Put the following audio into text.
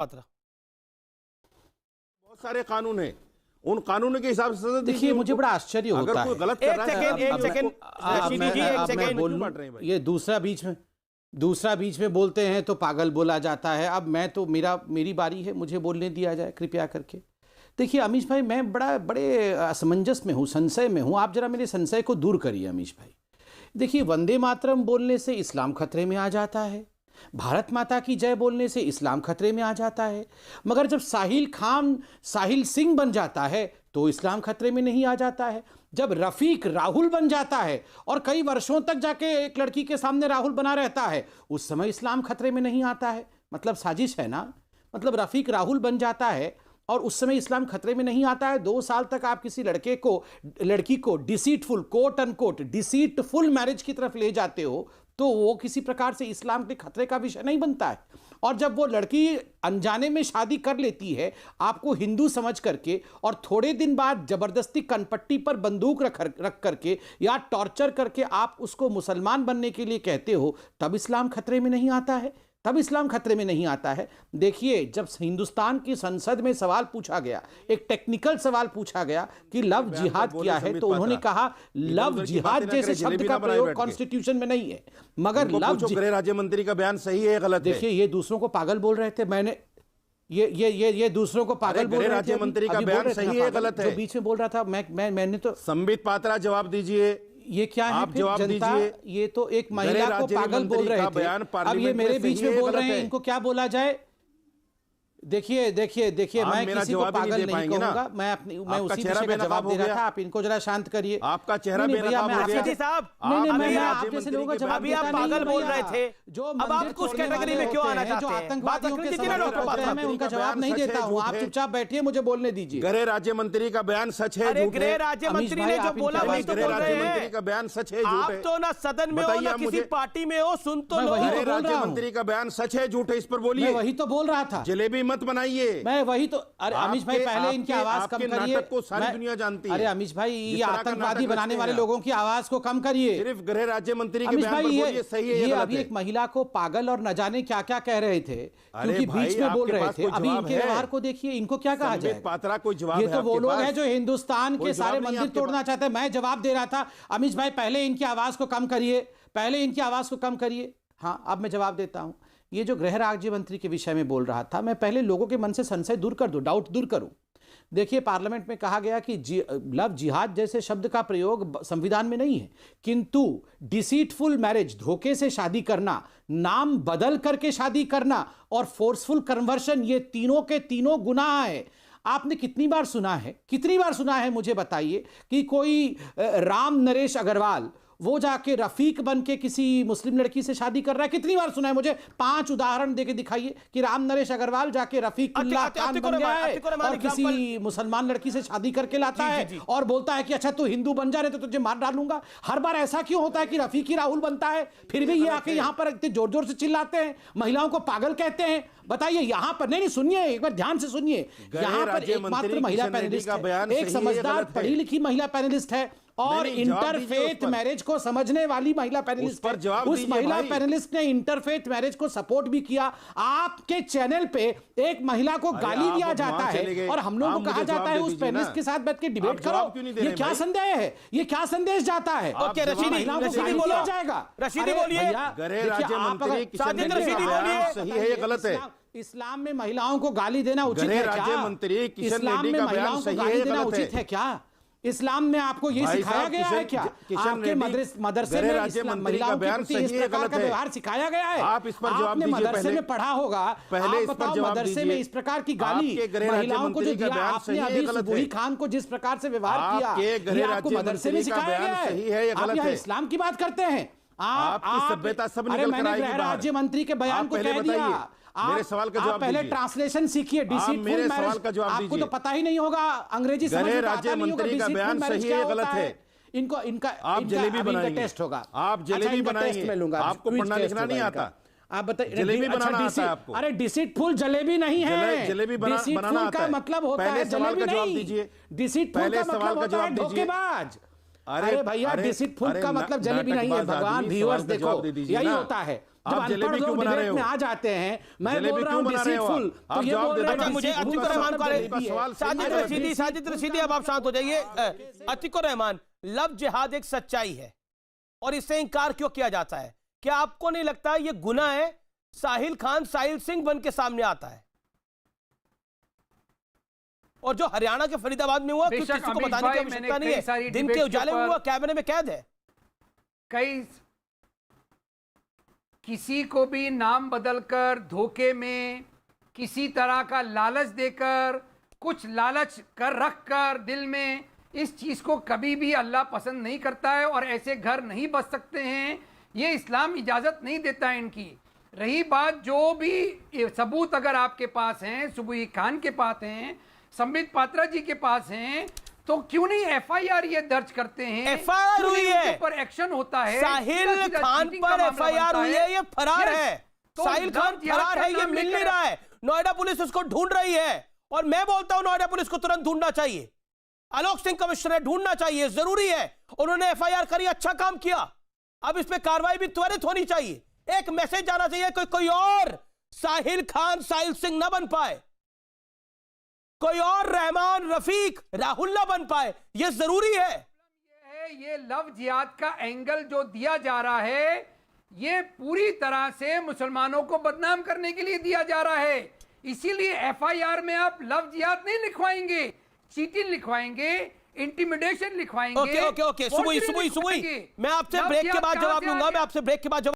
पात्रा। बहुत सारे कानून हैं, उन कानूनों के हिसाब से देखिए मुझे बड़ा आश्चर्य होता है। अगर कोई गलत कर रहा है एक सेकंड ये दूसरा बीच में बोलते हैं तो पागल बोला जाता है। अब मैं तो मेरी बारी है, मुझे बोलने दिया जाए कृपया करके। देखिए अमीश भाई, मैं बड़े असमंजस में हूँ, संशय में हूँ। आप जरा मेरे संशय को दूर करिए अमीश भाई। देखिए वंदे मातरम बोलने से इस्लाम खतरे में आ जाता है, भारत माता की जय बोलने से इस्लाम खतरे में आ जाता है, मगर जब साहिल सिंह बन जाता है तो इस्लाम खतरे में नहीं आ जाता है। जब रफीक राहुल बन जाता है और कई वर्षों तक जाके एक लड़की के सामने राहुल बना रहता है, उस समय इस्लाम खतरे में नहीं आता है। मतलब साजिश है ना। मतलब रफीक राहुल बन जाता है और उस समय इस्लाम खतरे में नहीं आता है। 2 साल तक आप किसी लड़की को deceitful, quote unquote deceitful marriage की तरफ ले जाते हो तो वो किसी प्रकार से इस्लाम के खतरे का विषय नहीं बनता है। और जब वो लड़की अनजाने में शादी कर लेती है आपको हिंदू समझ करके, और थोड़े दिन बाद जबरदस्ती कनपट्टी पर बंदूक रख करके या टॉर्चर करके आप उसको मुसलमान बनने के लिए कहते हो, तब इस्लाम खतरे में नहीं आता है। तब इस्लाम खतरे में नहीं आता है। देखिए जब हिंदुस्तान की संसद में सवाल पूछा गया, एक टेक्निकल सवाल पूछा गया कि लव जिहाद क्या है, तो उन्होंने कहा लव जिहाद जैसे शब्द का प्रयोग कॉन्स्टिट्यूशन में नहीं है, मगर लव। गृह राज्य मंत्री का बयान सही है गलत है? देखिए ये दूसरों को पागल बोल रहे थे, मैंने ये दूसरों को पागल बोल रहे थे। राज्य मंत्री का बयान सही है गलत है? जो बीच में बोल रहा था मैंने तो। संबित पात्रा जवाब दीजिए। ये क्या है फिर जनता? ये तो एक महिला को पागल बोल रहे थे, अब ये मेरे बीच में बोल रहे हैं, इनको क्या बोला जाए? देखिए मैं किसी को पागल नहीं कहूंगा। मैं उसी विषय का जवाब दे रहा था। आप इनको जरा शांत करिए। आपका चेहरा बेनकाब हो गया साहब। मैं आप जैसे लोगों का जवाब देता नहीं। पागल बोल रहे थे जो अब आप कुछ कैटेगरी में क्यों आना चाहते हैं? आतंकवादियों के समर्थक हैं, मैं उनका जवाब नहीं देता हूं। आप चुपचाप बैठिए, मुझे बोलने दीजिए। गृह राज्य मंत्री का बयान सच है झूठ है? गृह राज्य मंत्री ने जो बोला वही तो बोल रहे हैं। का बयान सच है झूठ है? आप तो ना सदन में हो ना किसी पार्टी में हो, सुन तो लो। गृह राज्य मंत्री का बयान सच है झूठ है, इस पर बोलिए। वही तो बोल रहा था। जलेबी मत बनाइए। मैं वही तो। अरे अमीश भाई पहले इनकी आवाज कम करिए। नाटक को सारी दुनिया जानती है। अरे अमीश भाई ये आतंकवादी बनाने वाले लोगों की आवाज को कम करिए। सिर्फ गृह राज्य मंत्री के बयान पर बोलिए सही है या गलत है? अभी एक महिला को पागल और न जाने क्या क्या कह रहे थे, क्योंकि बीच में बोल रहे थे। अभी इनके व्यवहार को देखिए, इनको क्या कहा जाए? पात्रा कोई जवाब? ये तो वो लोग हैं जो हिंदुस्तान के सारे मंदिर तोड़ना चाहते हैं। मैं जवाब दे रहा था अमीश भाई, पहले इनकी आवाज को कम करिए। हाँ अब मैं जवाब देता हूं। ये जो गृह राज्य मंत्री के विषय में बोल रहा था, मैं पहले लोगों के मन से संशय दूर कर दूं, डाउट दूर करूं। देखिए पार्लियामेंट में कहा गया कि लव जिहाद जैसे शब्द का प्रयोग संविधान में नहीं है, किंतु डिसीटफुल मैरिज, धोखे से शादी करना, नाम बदल करके शादी करना और फोर्सफुल कन्वर्शन, ये तीनों के तीनों गुनाह है। आपने कितनी बार सुना है मुझे बताइए कि कोई राम नरेश अग्रवाल वो जाके रफीक बन के किसी मुस्लिम लड़की से शादी कर रहा है? कितनी बार सुना है? मुझे 5 उदाहरण देके दिखाइए कि राम नरेश अग्रवाल जाके रफीकुल्लाह खान बन गया है और किसी मुसलमान लड़की से शादी करके लाता है और बोलता है कि अच्छा तू हिंदू बन जा रहे तो तुझे मार डालूंगा। हर बार ऐसा क्यों होता है कि रफीक ही राहुल बनता है, फिर भी ये आके यहाँ पर इतने जोर जोर से चिल्लाते हैं, महिलाओं को पागल कहते हैं? बताइए यहाँ पर। नहीं सुनिए, एक बार ध्यान से सुनिए। यहाँ पर एकमात्र महिला पैनलिस्ट है, एक समझदार पढ़ी लिखी महिला पैनलिस्ट है और इंटरफेथ मैरिज को समझने वाली महिला पैनलिस्ट है। उस महिला पैनलिस्ट ने इंटरफेथ मैरिज को सपोर्ट भी किया। आपके चैनल पे एक महिला को गाली दिया जाता है और हम लोगों को कहा जाता है उस पैनलिस्ट के साथ बैठ के डिबेट करो। ये क्या संदेह है? ये क्या संदेश जाता है? रशीदी बोला जाएगा। रशीदी बोलिए। गृह राज्य मंत्री किशन रेड्डी का बयान सही है या गलत है? इस्लाम में महिलाओं को गाली देना उचित है क्या? राज्य मंत्री किशन रेड्डी का बयान सही है या गलत है क्या? इस्लाम में आपको ये सिखाया गया है क्या? आपके मदरसे में महिलाओं के प्रति इस प्रकार का व्यवहार सिखाया गया है? आप इस पर जवाब दीजिए। मदरसे में पढ़ा होगा, पहले इस पर जवाब मदरसे में इस प्रकार की गाली महिलाओं को जो दिया आपने, अभी बुरी खान को जिस प्रकार से व्यवहार किया, आपको मदरसे में सिखाया गया है? आप यहाँ इस्लाम की बात करते हैं। आपकी सभ्यता सब निकल कर आएगी बाहर। राज्य मंत्री के बयान को कह दिया। मेरे सवाल का जवाब पहले ट्रांसलेशन सीखिए। मेरे सवाल का जवाब आपको तो पता ही नहीं होगा अंग्रेजी समझ में आता नहीं होगा। मंत्री का बयान सही है गलत है? इनका आप जलेबी बनाएंगे, टेस्ट होगा। आप जलेबी बनाएंगे, आपको पढ़ना लिखना नहीं आता? आप बताइए जलेबी बनाना आता है आपको? अरे डिसीटफुल जलेबी नहीं है, जलेबी बनाना का मतलब होता है जलेबी नहीं। डिसीटफुल का मतलब होता है धोखेबाज। अरे भैया डिसीटफुल का मतलब जलेबी नहीं है भगवान, व्यूअर्स देखो यही होता है जब अनपढ़ लोग डिबेट में आ जाते हैं। मैं बोल रहा हूं डिसीटफुल, तो ये बोल रहे हैं मुझे अतीकुर रहमान साजिद रशीदी, अब आप शांत हो जाइए। अतीकुर रहमान, लव जिहाद एक सच्चाई है और इससे इंकार क्यों किया जाता है? क्या आपको नहीं लगता ये गुनाह है? साहिल खान साहिल सिंह बन के सामने आता है और जो हरियाणा के फरीदाबाद में हुआ किसी को बताने की आवश्यकता नहीं है, दिन के उजाले में हुआ, कैमरे में कैद है। किसी को भी नाम बदलकर, धोखे में, किसी तरह का लालच देकर, कुछ लालच कर रख कर दिल में, इस चीज को कभी भी अल्लाह पसंद नहीं करता है और ऐसे घर नहीं बच सकते हैं। ये इस्लाम इजाजत नहीं देता है इनकी। रही बात जो भी सबूत अगर आपके पास हैं, सुबुई खान के पास हैं, संबित पात्रा जी के पास हैं, तो क्यों नहीं एफआईआर ये दर्ज करते हैं? एफआईआर हुई है, पर एक्शन होता है। साहिल खान पर एफआईआर हुई है, ये फरार है। साहिल खान फरार है, ये मिल नहीं रहा है। नोएडा पुलिस उसको ढूंढ रही है और मैं बोलता हूं नोएडा पुलिस को तुरंत ढूंढना चाहिए। आलोक सिंह कमिश्नर ढूंढना चाहिए, जरूरी है। उन्होंने एफआईआर करी, अच्छा काम किया। अब इस पे कार्रवाई भी त्वरित होनी चाहिए। एक मैसेज जाना चाहिए कोई और साहिल खान साहिल सिंह ना बन पाए, कोई और रहमान रफीक राहुल ना बन पाए, यह जरूरी है। ये लव जिहाद का एंगल जो दिया जा रहा है, ये पूरी तरह से मुसलमानों को बदनाम करने के लिए दिया जा रहा है। इसीलिए एफआईआर में आप लव जिहाद नहीं लिखवाएंगे, चीटिंग लिखवाएंगे, इंटिमिडेशन लिखवाएंगे। ओके सुबई मैं आपसे ब्रेक के बाद जवाब दूंगा, मैं आपसे ब्रेक के बाद